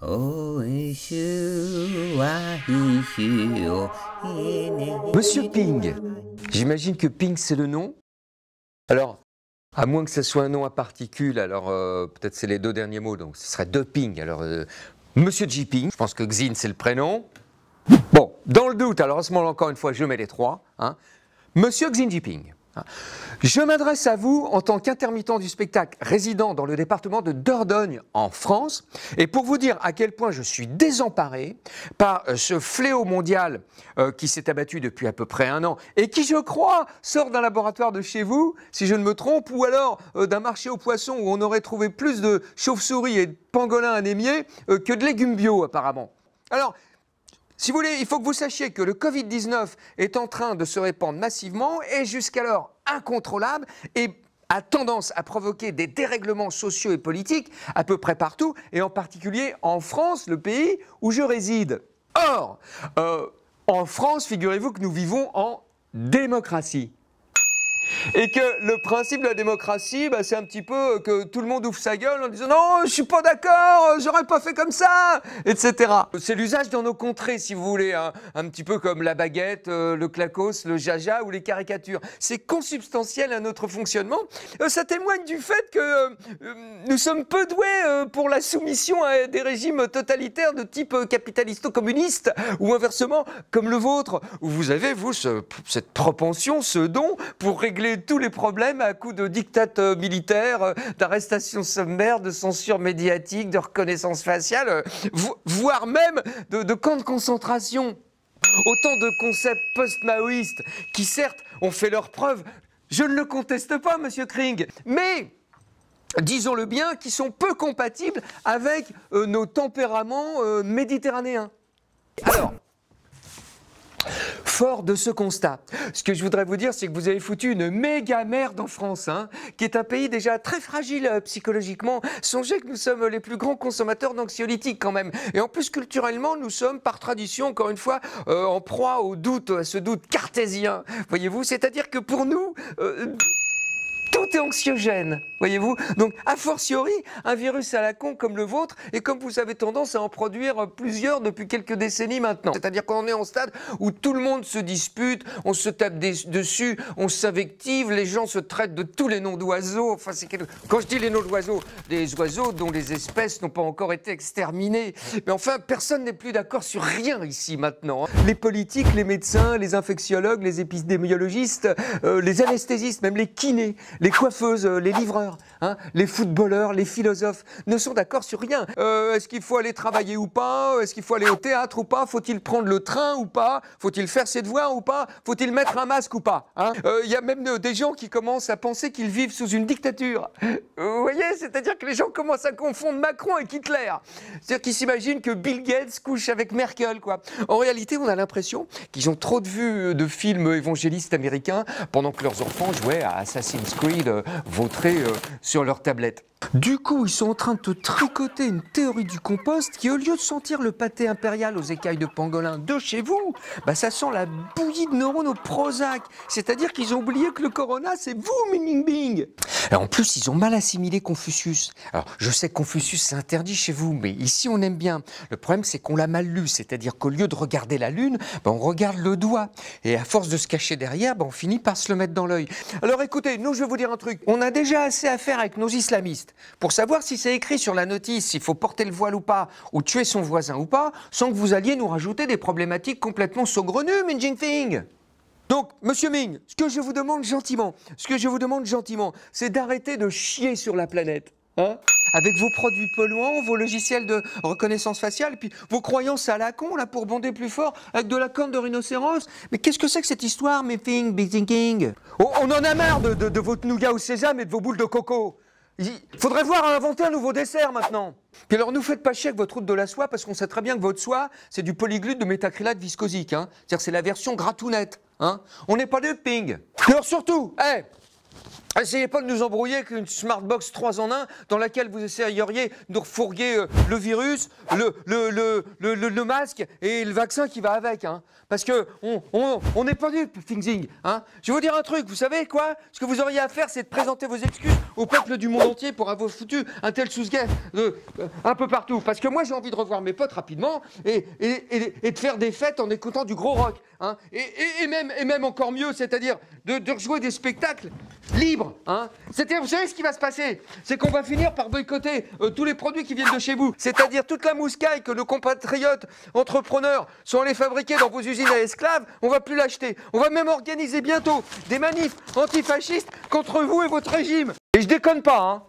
Monsieur Ping. J'imagine que Ping c'est le nom. Alors, à moins que ce soit un nom à particules, alors peut-être c'est les deux derniers mots, donc ce serait de Ping. Alors, Monsieur Xi Ping, je pense que Xin c'est le prénom. Bon, dans le doute, alors à ce moment-là, encore une fois, je mets les trois. Hein. Monsieur Xi Jinping. Je m'adresse à vous en tant qu'intermittent du spectacle résident dans le département de Dordogne en France et pour vous dire à quel point je suis désemparé par ce fléau mondial qui s'est abattu depuis à peu près un an et qui, je crois, sort d'un laboratoire de chez vous, si je ne me trompe, ou alors d'un marché aux poissons où on aurait trouvé plus de chauves-souris et de pangolins anémiés que de légumes bio apparemment. Alors, si vous voulez, il faut que vous sachiez que le Covid-19 est en train de se répandre massivement et jusqu'alors incontrôlable et a tendance à provoquer des dérèglements sociaux et politiques à peu près partout et en particulier en France, le pays où je réside. Or, en France, figurez-vous que nous vivons en démocratie. Et que le principe de la démocratie, bah, c'est un petit peu que tout le monde ouvre sa gueule en disant « Non, je suis pas d'accord, j'aurais pas fait comme ça !» etc. C'est l'usage dans nos contrées, si vous voulez, hein, un petit peu comme la baguette, le clacos, le jaja ou les caricatures. C'est consubstantiel à notre fonctionnement. Ça témoigne du fait que nous sommes peu doués pour la soumission à des régimes totalitaires de type capitalisto-communiste ou inversement comme le vôtre, où vous avez, vous, cette propension, ce don pour régler tous les problèmes à coup de diktat militaire, d'arrestation sommaire, de censure médiatique, de reconnaissance faciale, voire même de camps de concentration. Autant de concepts post-maoïstes qui certes ont fait leurs preuves, je ne le conteste pas, monsieur Kring, mais disons-le bien, qui sont peu compatibles avec nos tempéraments méditerranéens. Alors, fort de ce constat, ce que je voudrais vous dire, c'est que vous avez foutu une méga merde en France, hein, qui est un pays déjà très fragile psychologiquement. Songez que nous sommes les plus grands consommateurs d'anxiolytiques quand même. Et en plus, culturellement, nous sommes par tradition, encore une fois, en proie au doute, à ce doute cartésien. Voyez-vous, c'est-à-dire que pour nous... tout est anxiogène, voyez-vous. Donc, a fortiori, un virus à la con comme le vôtre, et comme vous avez tendance à en produire plusieurs depuis quelques décennies maintenant. C'est-à-dire qu'on est en stade où tout le monde se dispute, on se tape dessus, on s'invective, les gens se traitent de tous les noms d'oiseaux. Enfin, quand je dis les noms d'oiseaux, des oiseaux dont les espèces n'ont pas encore été exterminées. Mais enfin, personne n'est plus d'accord sur rien ici maintenant. Les politiques, les médecins, les infectiologues, les épidémiologistes, les anesthésistes, même les kinés, les coiffeuses, les livreurs, hein, les footballeurs, les philosophes ne sont d'accord sur rien. Est-ce qu'il faut aller travailler ou pas? Est-ce qu'il faut aller au théâtre ou pas? Faut-il prendre le train ou pas? Faut-il faire ses devoirs ou pas? Faut-il mettre un masque ou pas? Il y a même des gens qui commencent à penser qu'ils vivent sous une dictature. Vous voyez, c'est-à-dire que les gens commencent à confondre Macron avec Hitler. C'est-à-dire qu'ils s'imaginent que Bill Gates couche avec Merkel, quoi. En réalité, on a l'impression qu'ils ont trop de vues de films évangélistes américains pendant que leurs enfants jouaient à Assassin's Creed vautrés sur leur tablette. Du coup, ils sont en train de te tricoter une théorie du compost qui, au lieu de sentir le pâté impérial aux écailles de pangolin de chez vous, bah ça sent la bouillie de neurones au Prozac. C'est-à-dire qu'ils ont oublié que le corona, c'est vous, Ming Bing. Alors, en plus, ils ont mal assimilé Confucius. Alors, je sais que Confucius, c'est interdit chez vous, mais ici, on aime bien. Le problème, c'est qu'on l'a mal lu. C'est-à-dire qu'au lieu de regarder la lune, bah, on regarde le doigt. Et à force de se cacher derrière, bah, on finit par se le mettre dans l'œil. Alors, écoutez, nous, je vais vous dire un truc. On a déjà assez à faire avec nos islamistes pour savoir si c'est écrit sur la notice s'il faut porter le voile ou pas, ou tuer son voisin ou pas, sans que vous alliez nous rajouter des problématiques complètement saugrenues, Min Jinping. Donc, monsieur Ming, ce que je vous demande gentiment, c'est d'arrêter de chier sur la planète. Hein, avec vos produits polluants, vos logiciels de reconnaissance faciale, et puis vos croyances à la con, là, pour bander plus fort, avec de la corne de rhinocéros. Mais qu'est-ce que c'est que cette histoire, mes thing, big thinking? Oh, on en a marre de votre nougat au sésame et de vos boules de coco. Il faudrait voir à inventer un nouveau dessert maintenant. Puis alors, nous faites pas chier avec votre route de la soie, parce qu'on sait très bien que votre soie, c'est du polyglute de métacrylate viscosique. Hein. C'est-à-dire c'est la version gratounette. Hein. On n'est pas de ping. Alors surtout, Essayez pas de nous embrouiller avec une Smartbox 3 en 1 dans laquelle vous essayeriez de nous refourguer le virus, le masque et le vaccin qui va avec. Hein. Parce que on n'est pas dupes, Fingzing. Hein. Je vais vous dire un truc, vous savez quoi? Ce que vous auriez à faire, c'est de présenter vos excuses au peuple du monde entier pour avoir foutu un tel sous-guet un peu partout. Parce que moi, j'ai envie de revoir mes potes rapidement et de faire des fêtes en écoutant du gros rock. Hein. Et même encore mieux, c'est-à-dire de rejouer des spectacles libres. Hein. C'est-à-dire, vous savez ce qui va se passer? C'est qu'on va finir par boycotter tous les produits qui viennent de chez vous. C'est-à-dire toute la mouscaille que nos compatriotes entrepreneurs sont allés fabriquer dans vos usines à esclaves, on va plus l'acheter. On va même organiser bientôt des manifs antifascistes contre vous et votre régime. Et je déconne pas, hein.